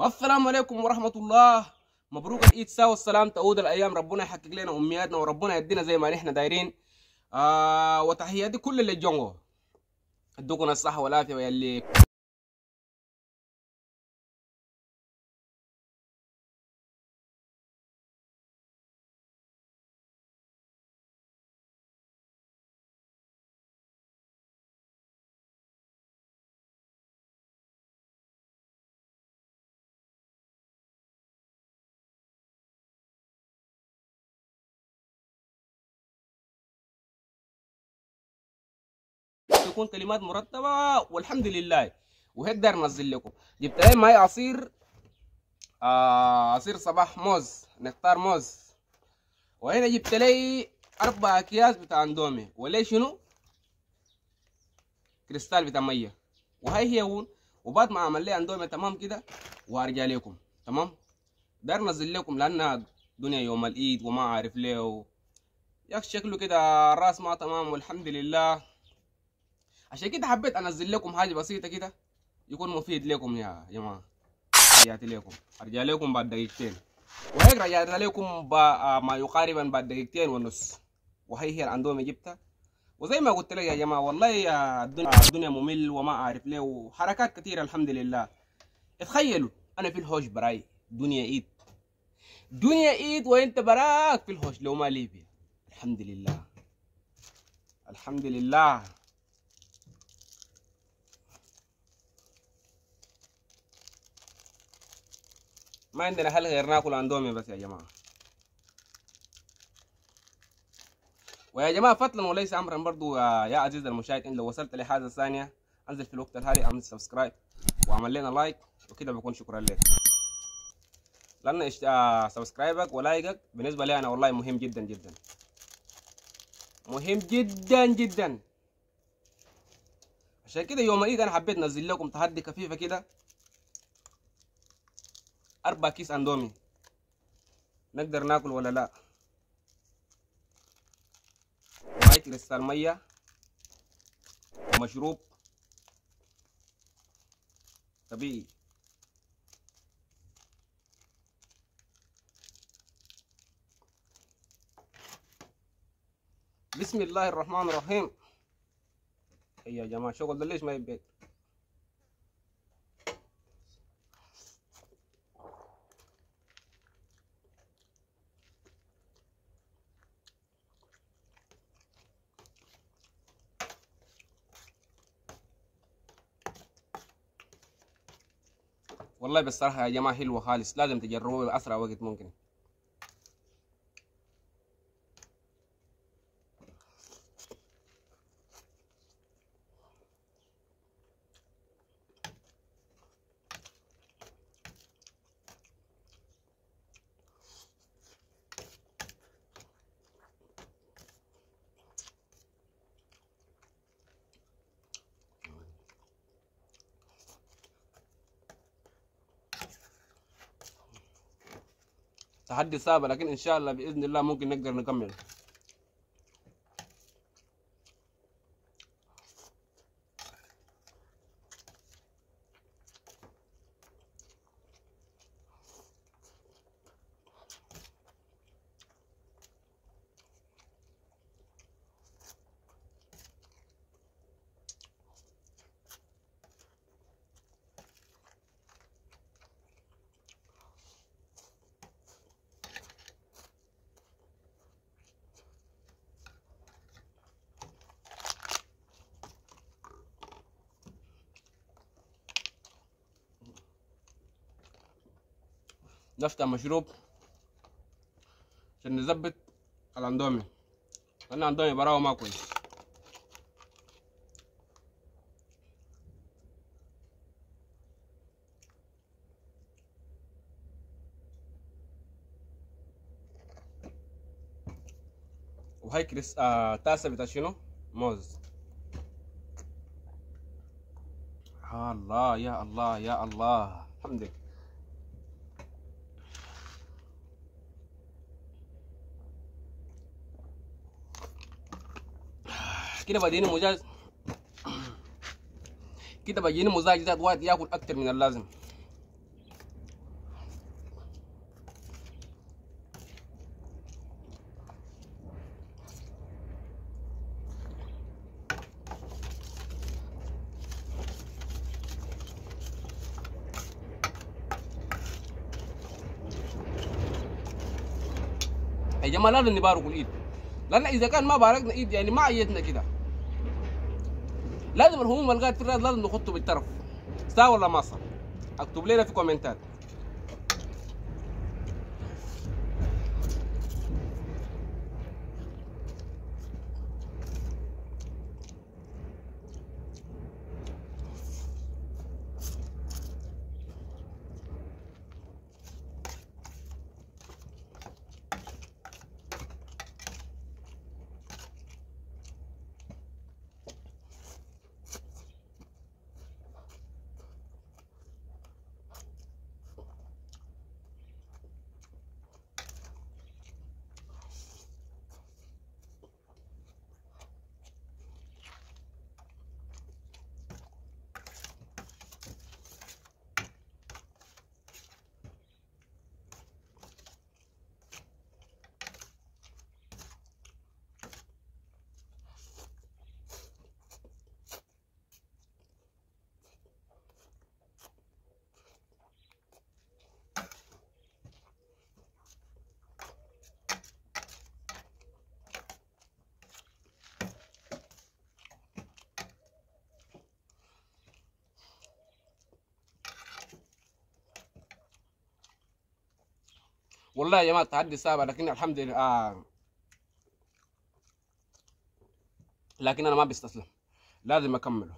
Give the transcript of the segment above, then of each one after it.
السلام عليكم ورحمة الله. مبروك العيد ساوى السلام، تعود الأيام، ربنا يحقق لنا أمنياتنا وربنا يدينا زي ما نحن دايرين. وتحياتي كل اللي جونغو، ادوكم الصحة والعافية ويلي تكون كلمات مرتبة والحمد لله. وهيك داير ننزل لكم. جبت لي معي عصير، عصير صباح موز، نختار موز. وهنا جبت لي 4 أكياس بتاع اندومي، وليه شنو؟ كريستال بتاع مية. وهي هي ون. وبعد ما اعمل لي اندومي تمام كده وارجع لكم. تمام. داير ننزل لكم لان دنيا يوم العيد وما عارف ليه يا اخي شكله كده الراس ما تمام والحمد لله. عشان كده حبيت انزل لكم حاجه بسيطه كده يكون مفيد لكم يا جماعه. رجعت لكم، ارجع لكم بعد دقيقتين. وهيك رجعت لكم ما يقاربا بعد دقيقتين ونص. وهي هي الاندومي جبتها. وزي ما قلت لك يا جماعه والله يا الدنيا ممل وما عارف ليه وحركات كثيره الحمد لله. تخيلوا انا في الهوش براي دنيا ايد، دنيا ايد وانت براك في الهوش لو ما ليبيا. الحمد لله الحمد لله. ما عندنا حل غير ناكل اندومي بس يا جماعه. ويا جماعه فضلا وليس امرا برضو يا عزيز المشاهد، ان لو وصلت لهذا الثانيه انزل في الوقت الحالي اعمل سبسكرايب واعمل لنا لايك وكده بكون شكرا لك. لان سبسكرايبك ولايكك بالنسبه لي انا والله مهم جدا جدا، مهم جدا جدا. عشان كده يوم العيد انا حبيت انزل لكم تحدي خفيفه كده، 4 كيس اندومي نقدر ناكل ولا لا. معي كريستال ميه ومشروب طبيعي. بسم الله الرحمن الرحيم. يا جماعه شغل ده ليش ما يبقى؟ والله بالصراحه يا جماعه حلوه خالص، لازم تجربوها باسرع وقت ممكن. تحدي صعب لكن ان شاء الله باذن الله ممكن نقدر نكمل. نفتح مشروب عشان نظبط الاندومي، لان الاندومي براه ما كويس. وهي تاسه بتاع شنو؟ موز. الله يا الله يا الله الحمد لله. كده بديني مجاز، كده بجيني مزاج ذات واحد ياكل اكتر من اللازم. يا جماعه لازم نبارك الايد، لان اذا كان ما باركنا ايد يعني ما عيتنا كده. لازم الهموم اللي قاعد في الرياض لازم نخطه بالطرف. صح ولا ما صح؟ اكتب لنا في كومنتات. والله يا جماعه التحدي صعب، لكن الحمد لله لكن انا ما بستسلم، لازم اكمله.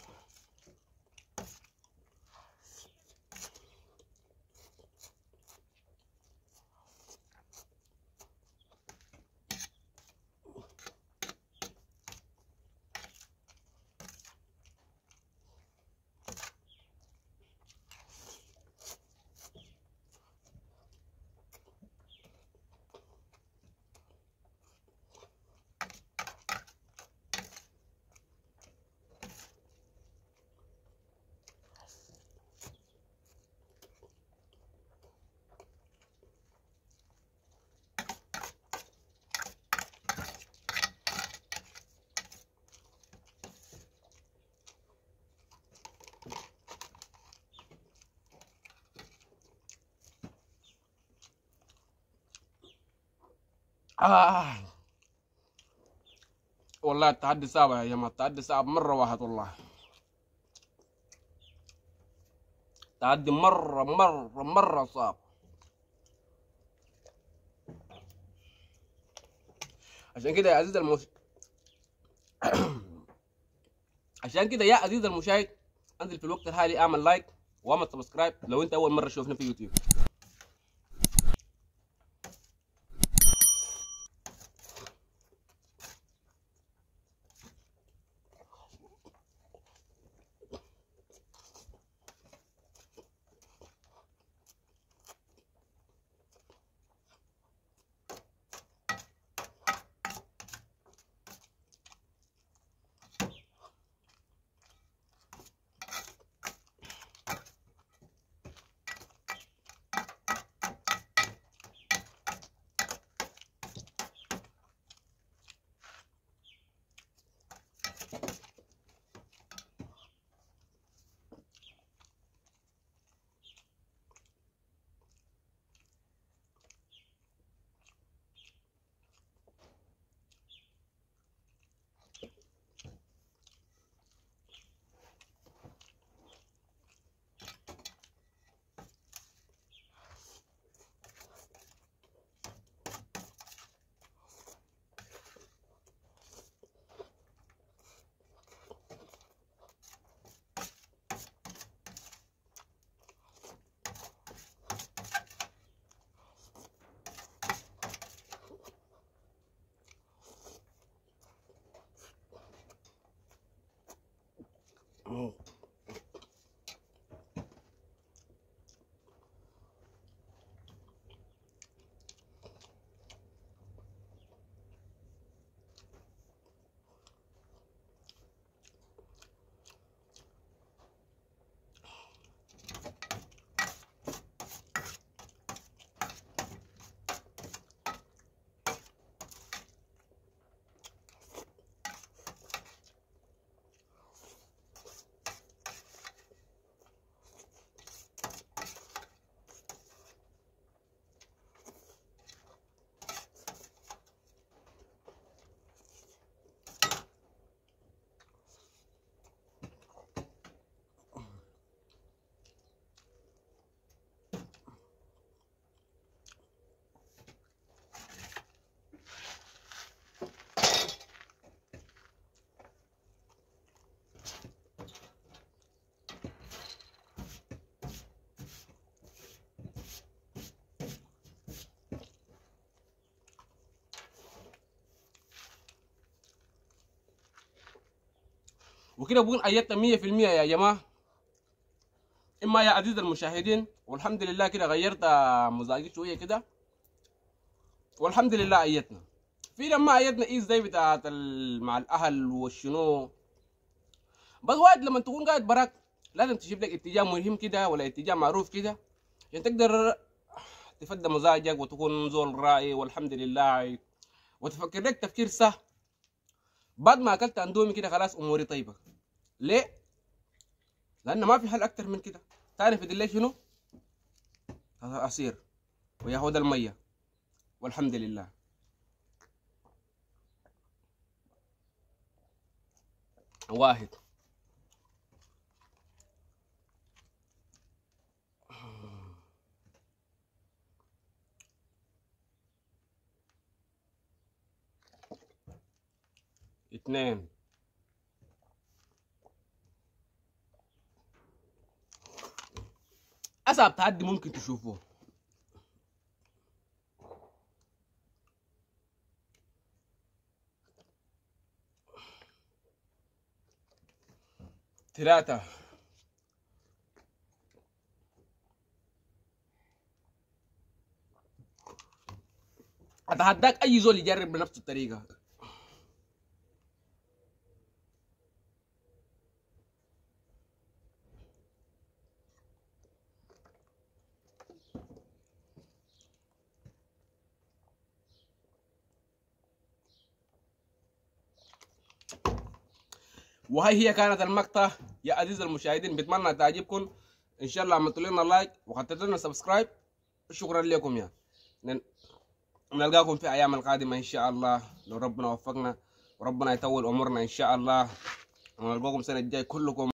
آه. والله التحدي صعب يا جماعه، التحدي صعب مره واحد والله. التحدي مره صعب. عشان كده يا عزيز عشان كده يا عزيز المشاهد، انزل في الوقت الحالي اعمل لايك واعمل سبسكرايب لو انت اول مره تشوفنا في يوتيوب. وكده بكون أيدت 100% يا جماعة. إما يا عزيز المشاهدين، والحمد لله كده غيرت مزاجي شوية كده، والحمد لله أيدنا. في لما أيدنا إيز زي بتاعت مع الأهل والشنو، بس واحد لما تكون قاعد براك لازم تشوف لك اتجاه مهم كده ولا اتجاه معروف كده عشان تقدر تفدى مزاجك وتكون زول راعي والحمد لله، وتفكر لك تفكير صح. بعد ما اكلت اندومي كده خلاص اموري طيبه. ليه؟ لان ما في حل اكتر من كده. تعرف دي شنو؟ عصير وياخد الميه والحمد لله. واحد، اثنين، اصعب تحدي ممكن تشوفوه. ثلاثة، اتحداك اي زول يجرب بنفس الطريقة. وهي هي كانت المقطع يا عزيز المشاهدين، بتمنى تعجبكم. ان شاء الله عملتوا لنا لايك وخطيتوا لنا سبسكرايب. شكرا لكم يا نلقاكم في ايام القادمه ان شاء الله لو ربنا وفقنا وربنا يطول امورنا ان شاء الله. نلقاكم السنه الجايه كلكم.